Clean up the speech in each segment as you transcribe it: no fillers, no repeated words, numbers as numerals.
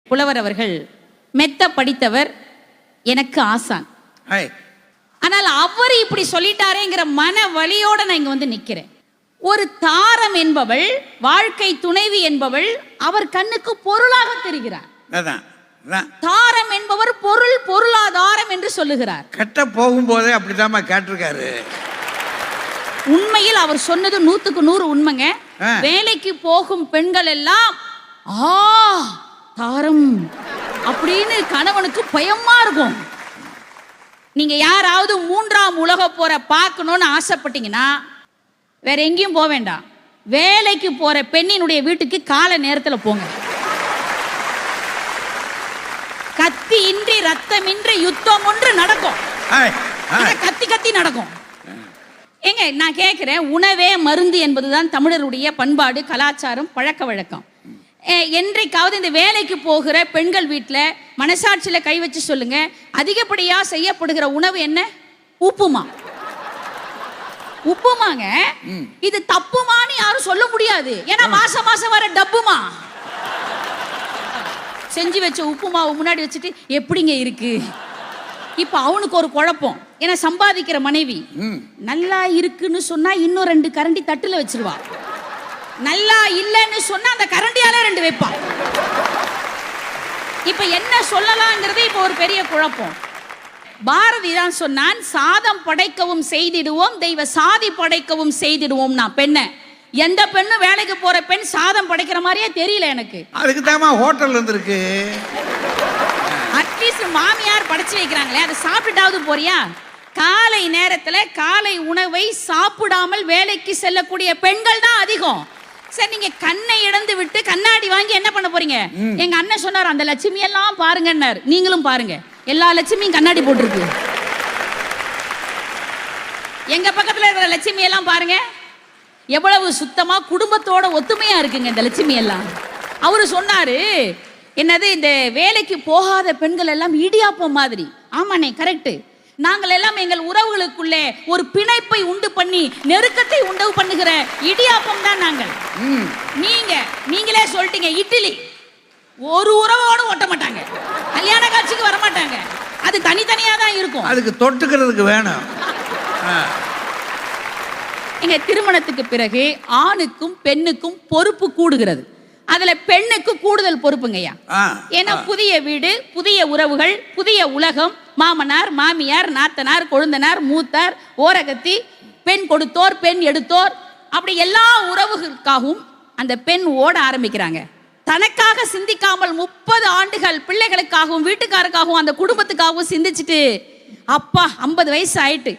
புலவர் அவர்கள் மெத்த படித்தவர், எனக்கு ஆசான். ஆனால் அவர் இப்படி சொல்லிட்டாரேங்கிற மன வலியோட நான் இங்க வந்து நிக்கிறேன். ஒரு தாரம் என்பவள், வாழ்க்கை துணைவி என்பவள் அவர் கண்ணுக்கு பொருளாக தெரிகிறார். தாரம் என்பவர் பொருள், பொருளாதாரம் என்று சொல்லுகிறார். கட்ட போகும்போதே அப்படிதான் கேட்டிருக்காரு. உண்மையில் அவர் சொன்னது 100க்கு 100 உண்மைங்க. வேலைக்கு போகும் பெண்கள் எல்லாம் தாரம் அப்படின்னு கணவனுக்கு பயமா இருக்கும். நீங்க யாராவது 3ஆம் உலக போற பார்க்கணும்னு ஆசைப்பட்டீங்கன்னா வேற எங்கேயும் போக வேண்டாம், வேலைக்கு போற பெண்ணினுடைய வீட்டுக்கு கால நேரத்தில் போங்க. கத்தி இன்றி ரத்தமின்றி யுத்தம் ஒன்று நடக்கும். கத்தி கத்தி நடக்கும். ஏங்க நான் கேட்கிறேன், உணவே மருந்து என்பதுதான் தமிழருடைய பண்பாடு, கலாச்சாரம், பழக்க வழக்கம். என்றைக்காவது இந்த வேலைக்கு போகிற பெண்கள் வீட்டில் மனசாட்சியில் கை வச்சு சொல்லுங்க, அதிகப்படியா செய்யப்படுகிற உணவு என்ன? உப்புமா. உப்புமாங்க. இது தப்புமான்னு யாரும் சொல்ல முடியாது, ஏன்னா மாசம் மாசம் வர டப்புமா. செஞ்சு வச்ச உப்புமாவை முன்னாடி வச்சுட்டு எப்படிங்க இருக்கு? இப்ப அவனுக்கு ஒரு குழப்பம், ஏன்னா சம்பாதிக்கிற மனைவி நல்லா இருக்குன்னு சொன்னா இன்னும் 2 கரண்டி தட்டுல வச்சிருவா, நல்லா இல்லைன்னு சொன்னா அந்த கரண்டியால 2 வைப்பா. இப்ப என்ன சொல்லலாங்கிறது இப்ப ஒரு பெரிய குழப்பம். பாரதி தான் சொன்னான், சாதம் படைக்கவும் செய்திடுவோம், தெய்வ சாதி படைக்கவும் செய்திடுவோம். நான் பெண்ண எந்த பெண்ணும் வேலைக்கு போற பெண் சாதம் படைக்கிற மாதிரியே தெரியல எனக்கு. அதுக்கு தாமா ஹோட்டல் இருந்திருக்கு. அட்லீஸ்ட் மாமியார் படைச்சு வைக்கிறாங்களே, அதை சாப்பிட்டுட்டாவது போறியா? காலை நேரத்துல காலை உணவை சாப்பிடாமல் வேலைக்கு செல்லக்கூடிய பெண்கள் தான் அதிகம். சரி, நீங்க கண்ணை இழந்து விட்டு கண்ணாடி வாங்கி என்ன பண்ண போறீங்க? எங்க அண்ணன் சொன்னார், அந்த லட்சுமி எல்லாம் பாருங்கன்னார். நீங்களும் பாருங்க, எல்லா லட்சுமியும் கண்ணாடி போட்டிருக்கு. எங்க பக்கத்துல இருக்கிற லட்சுமி எல்லாம் பாருங்க, எவ்வளவு சுத்தமா குடும்பத்தோட ஒத்துமையா இருக்குங்க இந்த லட்சுமி எல்லாம். அவரு சொன்னாரு, என்னது இந்த வேலைக்கு போகாத பெண்கள் எல்லாம் இடியாப்பம் மாதிரி. ஆமாண்ணே, கரெக்ட். நாங்கள் எல்லாம் எங்கள் உறவுகளுக்குள்ளே ஒரு பிணைப்பை உண்டு பண்ணி நெருக்கத்தை உண்டு பண்ணுகிற இடியாப்பம் தான் நாங்கள். நீங்களே சொல்லிட்டீங்க, இட்லி ஒரு உறவோடு ஒட்ட மாட்டாங்க, கல்யாண காட்சிக்கு வர மாட்டாங்க, அது தனித்தனியா தான் இருக்கும், அதுக்கு தொட்டுக்கிறதுக்கு வேணும். எங்க திருமணத்துக்கு பிறகு ஆணுக்கும் பெண்ணுக்கும் பொறுப்பு கூடுகிறது. அதுல பெண்ணுக்கு கூடுதல் பொறுப்புங்கய்யா. ஏன்னா புதிய வீடு, புதிய உறவுகள், புதிய உலகம், மாமனார் மாமியார் நாத்தனார் கொழுந்தனார் மூத்தார் ஓரகத்தி, பெண் கொடுத்தோர் பெண் எடுத்தோர், அப்படி எல்லா உறவுகளுக்காகவும் அந்த பெண் ஓட ஆரம்பிக்கிறாங்க. தனக்காக சிந்திக்காமல் 30 ஆண்டுகள் பிள்ளைகளுக்காகவும் வீட்டுக்காரருக்காகவும் அந்த குடும்பத்துக்காகவும் சிந்திச்சுட்டு, அப்பா 50 வயசு ஆயிட்டு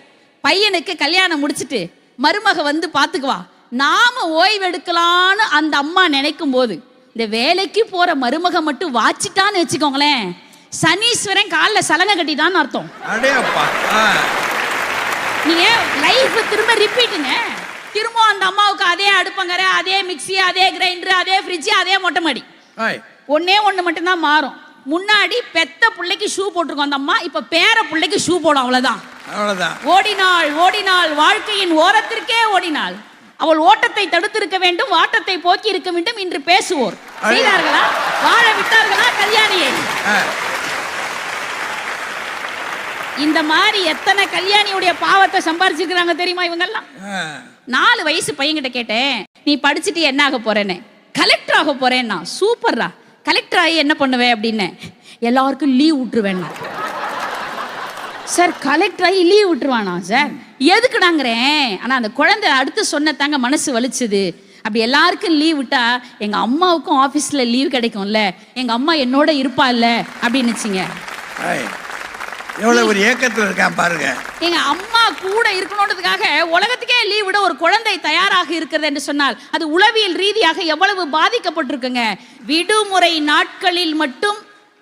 பையனுக்கு கல்யாணம் முடிச்சுட்டு மருமக வந்து பாத்துக்குவா, நாம ஓய்வெடுக்கலான்னு அந்த அம்மா நினைக்கும் போது இந்த வேலைக்கு போற மருமக மட்டும் வாச்சிட்டான்னு வச்சுக்கோங்களேன், சனீஸ்வரன் காலில் சலங்கை கட்டிட்டான்னு அர்த்தம். நீங்க லைஃப் திரும்ப ரிப்பீட்டுங்க. திரும்ப அந்த அம்மாவுக்கு அதே அடுப்பங்கரை, அதே மிக்சி, அதே கிரைண்டர், அதே ஃப்ரிட்ஜ், அதே மொட்டை மாடி. ஒன்னே ஒன்று மட்டும்தான் மாறும். முன்னாடி பெத்த பிள்ளைக்கு ஷூ போட்டிருக்கோம் அந்த அம்மா, இப்ப பேர பிள்ளைக்கு ஷூ போடும். அவ்வளவுதான். ஓடினாள் ஓடினாள் வாழ்க்கையின் ஓரத்திற்கே ஓடினாள். அவள் ஓட்டத்தை தடுத்திருக்க வேண்டும், வாட்டத்தை போக்கி இருக்க வேண்டும். இன்று பேசுவோர் செய்தார்களா? வாழ விட்டார்களா கல்யாணியை? இந்த மாதிரி எத்தனை கல்யாணியுடைய பாவத்தை சம்பாரிச்சிருக்கிறாங்க தெரியுமா இவங்கெல்லாம்? 4 வயசு பையன்கிட்ட கேட்டேன், நீ படிச்சுட்டு என்ன ஆக போறேன்னு. கலெக்டர் ஆக போறேன்னா. சூப்பர்ரா, கலெக்டர் ஆகி என்ன பண்ணுவேன் அப்படின்னு. எல்லாருக்கும் லீவ் விட்டுருவேன்னா. சார் கலெக்டர் ஆகி லீவ் விட்டுருவானா சார்? எதுக்குடாங்கிறேன். ஆனா அந்த குழந்தை அடுத்து சொன்னதாங்க மனசு வலிச்சுது. அப்படி எல்லாருக்கும் லீவ் விட்டா எங்க அம்மாவுக்கும் ஆபீஸ்ல லீவ் கிடைக்கும்ல, எங்க அம்மா என்னோட இருப்பா இல்ல அப்படின்னுச்சுங்க. எவ்வளவு ஒரு ஏக்கத்துல இருக்கான் பாருங்க. எங்க அம்மா கூட இருக்கணும்ன்றதுக்காக உலகத்துக்கே லீவ் விட ஒரு குழந்தை தயாராக இருக்கிறது என்று சொன்னால் அது உளவியல் ரீதியாக எவ்வளவு பாதிக்கப்பட்டிருக்குங்க. விடுமுறை நாட்களில் மட்டும்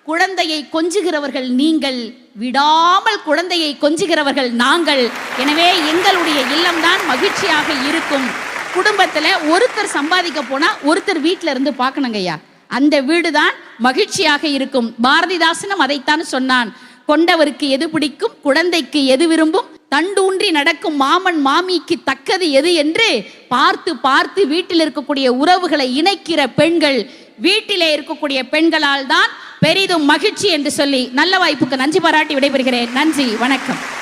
குழந்தையை கொஞ்சுகிறவர்கள் நீங்கள், விடாமல் குழந்தையை கொஞ்சுகிறவர்கள் நாங்கள். எனவே எங்களுடைய இல்லம்தான் மகிழ்ச்சியாக இருக்கும். குடும்பத்துல ஒருத்தர் சம்பாதிக்க போனா ஒருத்தர் வீட்டுல இருந்து பார்க்கணுங்கய்யா, அந்த வீடுதான் மகிழ்ச்சியாக இருக்கும். பாரதிதாசனும் அதைத்தான் சொன்னான். கொண்டவருக்கு எது பிடிக்கும், குழந்தைக்கு எது விரும்பும், தண்டூன்றி நடக்கும் மாமன் மாமிக்கு தக்கது எது என்று பார்த்து பார்த்து வீட்டில் இருக்கக்கூடிய உறவுகளை இணைக்கிற பெண்கள், வீட்டிலே இருக்கக்கூடிய பெண்களால் தான் பெரிதும் மகிழ்ச்சி என்று சொல்லி நல்ல வாய்ப்புக்கு நன்றி பாராட்டி விடைபெறுகிறேன். நன்றி, வணக்கம்.